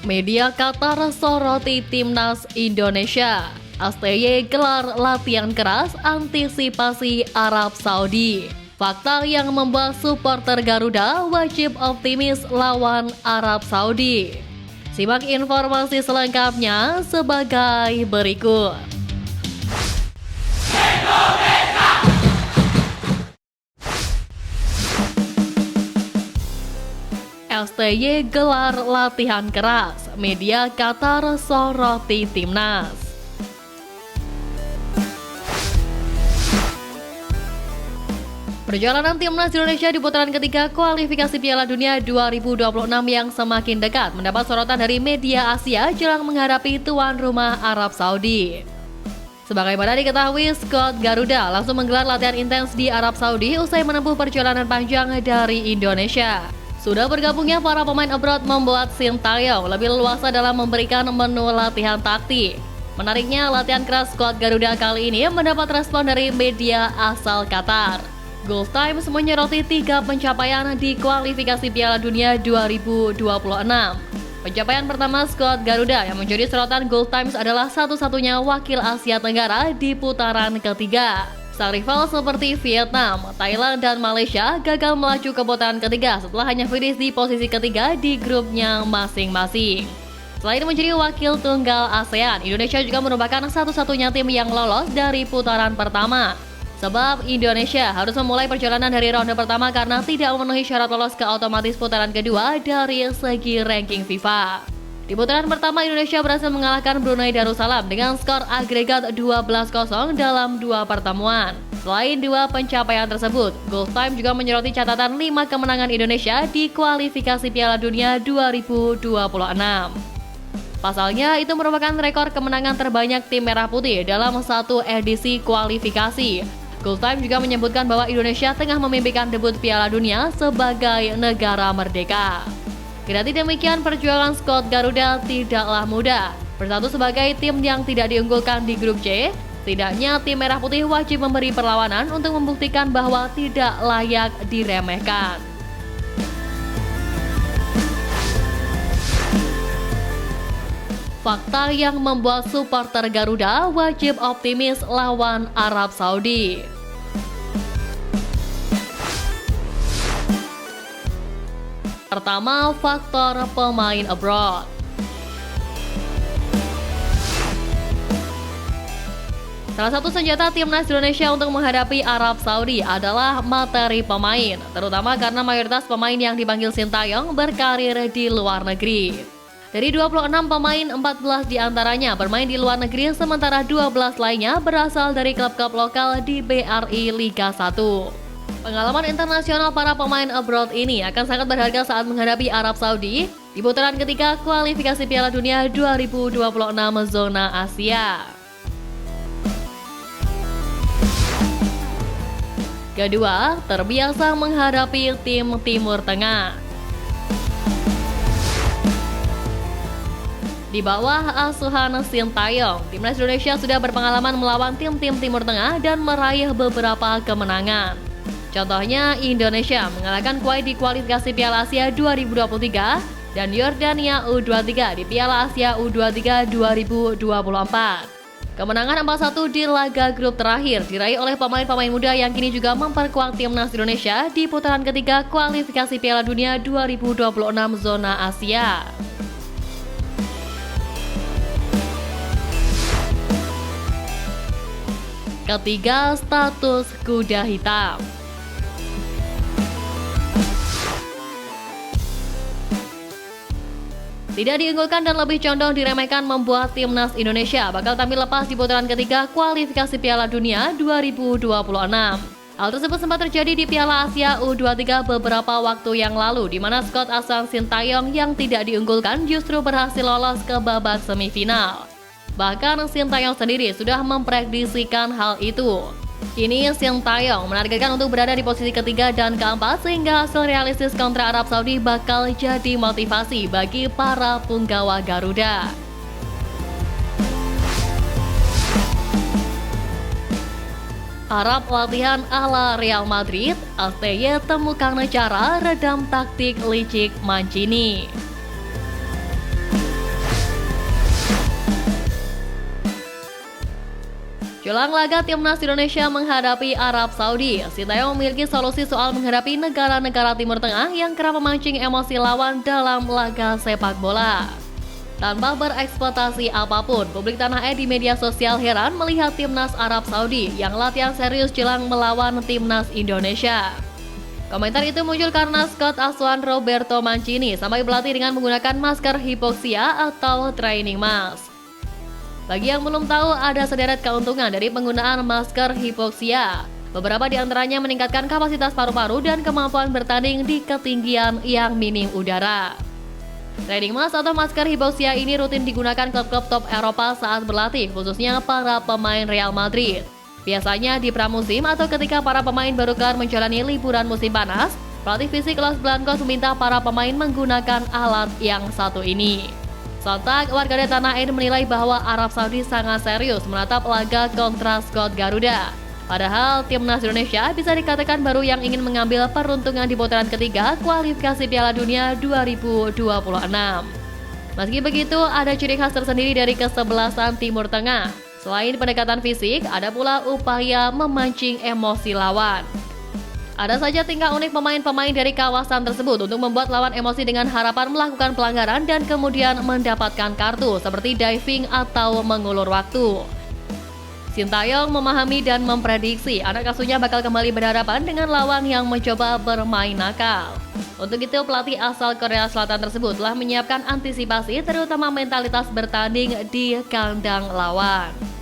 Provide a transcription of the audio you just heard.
Media Qatar soroti timnas Indonesia. STY gelar latihan keras antisipasi Arab Saudi. Fakta yang membuat supporter Garuda wajib optimis lawan Arab Saudi. Simak informasi selengkapnya sebagai berikut. STY gelar latihan keras, media Qatar soroti timnas. Perjalanan timnas Indonesia di putaran ketiga kualifikasi Piala Dunia 2026 yang semakin dekat mendapat sorotan dari media Asia jelang menghadapi tuan rumah Arab Saudi. Sebagaimana diketahui, skuad Garuda langsung menggelar latihan intens di Arab Saudi usai menempuh perjalanan panjang dari Indonesia. Sudah bergabungnya para pemain abroad membuat Sintayong lebih leluasa dalam memberikan menu latihan taktik. Menariknya, latihan keras skuad Garuda kali ini mendapat respon dari media asal Qatar. Gulf Times menyoroti 3 pencapaian di kualifikasi Piala Dunia 2026. Pencapaian pertama skuad Garuda yang menjadi sorotan Gulf Times adalah satu-satunya wakil Asia Tenggara di putaran ketiga. Sang rival seperti Vietnam, Thailand, dan Malaysia gagal melaju ke putaran ketiga setelah hanya finish di posisi ketiga di grupnya masing-masing. Selain menjadi wakil tunggal ASEAN, Indonesia juga merupakan satu-satunya tim yang lolos dari putaran pertama. Sebab Indonesia harus memulai perjalanan dari ronde pertama karena tidak memenuhi syarat lolos ke otomatis putaran kedua dari segi ranking FIFA. Di putaran pertama, Indonesia berhasil mengalahkan Brunei Darussalam dengan skor agregat 12-0 dalam 2 pertemuan. Selain 2 pencapaian tersebut, Gulf Time juga menyoroti catatan 5 kemenangan Indonesia di kualifikasi Piala Dunia 2026. Pasalnya, itu merupakan rekor kemenangan terbanyak tim Merah Putih dalam satu edisi kualifikasi. Gulf Time juga menyebutkan bahwa Indonesia tengah memimpikan debut Piala Dunia sebagai negara merdeka. Kendati demikian, perjuangan skuad Garuda tidaklah mudah. Bersatu sebagai tim yang tidak diunggulkan di grup C, setidaknya tim Merah Putih wajib memberi perlawanan untuk membuktikan bahwa tidak layak diremehkan. Fakta yang membuat supporter Garuda wajib optimis lawan Arab Saudi. Pertama, faktor pemain abroad. Salah satu senjata timnas Indonesia untuk menghadapi Arab Saudi adalah materi pemain, terutama karena mayoritas pemain yang dipanggil Sintayong berkarir di luar negeri. Dari 26 pemain, 14 diantaranya bermain di luar negeri, sementara 12 lainnya berasal dari klub-klub lokal di BRI Liga 1. Pengalaman internasional para pemain abroad ini akan sangat berharga saat menghadapi Arab Saudi di putaran ketiga kualifikasi Piala Dunia 2026 zona Asia. Kedua, terbiasa menghadapi tim Timur Tengah. Di bawah asuhan Sintayong, timnas Indonesia sudah berpengalaman melawan tim-tim Timur Tengah dan meraih beberapa kemenangan. Contohnya, Indonesia mengalahkan Kuwait di kualifikasi Piala Asia 2023 dan Yordania U23 di Piala Asia U23 2024. Kemenangan 4-1 di laga grup terakhir diraih oleh pemain-pemain muda yang kini juga memperkuat timnas Indonesia di putaran ketiga kualifikasi Piala Dunia 2026 zona Asia. Ketiga, status kuda hitam. Tidak diunggulkan dan lebih condong diremehkan membuat timnas Indonesia bakal tampil lepas di putaran ketiga kualifikasi Piala Dunia 2026. Hal tersebut sempat terjadi di Piala Asia U23 beberapa waktu yang lalu, di mana skuad asal Sintayong yang tidak diunggulkan justru berhasil lolos ke babak semifinal. Bahkan Sintayong sendiri sudah memprediksikan hal itu. Kini Sintayong menargetkan untuk berada di posisi ketiga dan keempat sehingga hasil realistis kontra Arab Saudi bakal jadi motivasi bagi para punggawa Garuda. Arab latihan ala Real Madrid, STY temukan cara redam taktik licik Mancini. Jelang laga timnas Indonesia menghadapi Arab Saudi, Sintayong memiliki solusi soal menghadapi negara-negara Timur Tengah yang kerap memancing emosi lawan dalam laga sepak bola. Tanpa berekspektasi apapun, publik tanah air di media sosial heran melihat timnas Arab Saudi yang latihan serius jelang melawan timnas Indonesia. Komentar itu muncul karena Scott asuhan Roberto Mancini sampai berlatih dengan menggunakan masker hipoksia atau training mask. Bagi yang belum tahu, ada sederet keuntungan dari penggunaan masker hipoksia. Beberapa di antaranya meningkatkan kapasitas paru-paru dan kemampuan bertanding di ketinggian yang minim udara. Training mask atau masker hipoksia ini rutin digunakan klub-klub top Eropa saat berlatih, khususnya para pemain Real Madrid. Biasanya di pramusim atau ketika para pemain baru kelar menjalani liburan musim panas, pelatih fisik Los Blancos meminta para pemain menggunakan alat yang satu ini. Sontak, warganet tanah air menilai bahwa Arab Saudi sangat serius menatap laga kontra skuad Garuda. Padahal timnas Indonesia bisa dikatakan baru yang ingin mengambil peruntungan di putaran ketiga kualifikasi Piala Dunia 2026. Meski begitu, ada ciri khas tersendiri dari kesebelasan Timur Tengah. Selain pendekatan fisik, ada pula upaya memancing emosi lawan. Ada saja tingkah unik pemain-pemain dari kawasan tersebut untuk membuat lawan emosi dengan harapan melakukan pelanggaran dan kemudian mendapatkan kartu seperti diving atau mengulur waktu. Sintayong memahami dan memprediksi anak asuhnya bakal kembali berhadapan dengan lawan yang mencoba bermain nakal. Untuk itu, pelatih asal Korea Selatan tersebut telah menyiapkan antisipasi terutama mentalitas bertanding di kandang lawan.